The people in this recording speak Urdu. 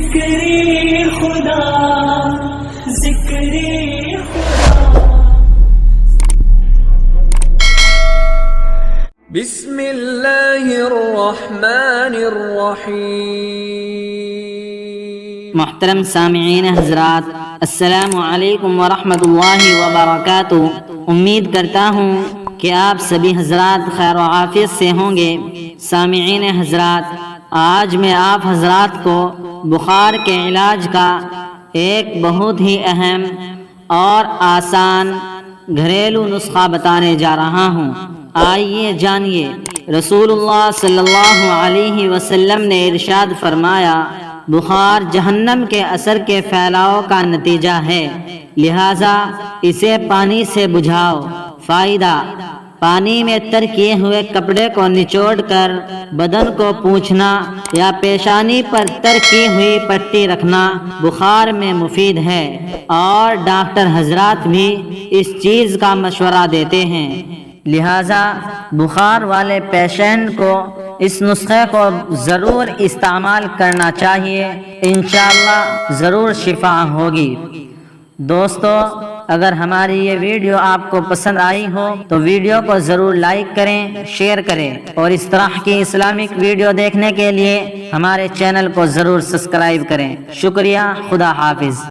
ذکری خدا ذکری خدا. بسم اللہ الرحمن الرحیم. محترم سامعین حضرات، السلام علیکم ورحمۃ اللہ وبرکاتہ. امید کرتا ہوں کہ آپ سبھی حضرات خیر و عافیت سے ہوں گے. سامعین حضرات، آج میں آپ حضرات کو بخار کے علاج کا ایک بہت ہی اہم اور آسان گھریلو نسخہ بتانے جا رہا ہوں. آئیے جانیے. رسول اللہ صلی اللہ علیہ وسلم نے ارشاد فرمایا، بخار جہنم کے اثر کے پھیلاؤ کا نتیجہ ہے، لہذا اسے پانی سے بجھاؤ. فائدہ: پانی میں تر کیے ہوئے کپڑے کو نچوڑ کر بدن کو پونچھنا یا پیشانی پر تر کی ہوئی پٹی رکھنا بخار میں مفید ہے، اور ڈاکٹر حضرات بھی اس چیز کا مشورہ دیتے ہیں. لہذا بخار والے پیشنٹ کو اس نسخے کو ضرور استعمال کرنا چاہیے. انشاءاللہ ضرور شفا ہوگی. دوستو، اگر ہماری یہ ویڈیو آپ کو پسند آئی ہو تو ویڈیو کو ضرور لائک کریں، شیئر کریں، اور اس طرح کی اسلامک ویڈیو دیکھنے کے لیے ہمارے چینل کو ضرور سبسکرائب کریں. شکریہ. خدا حافظ.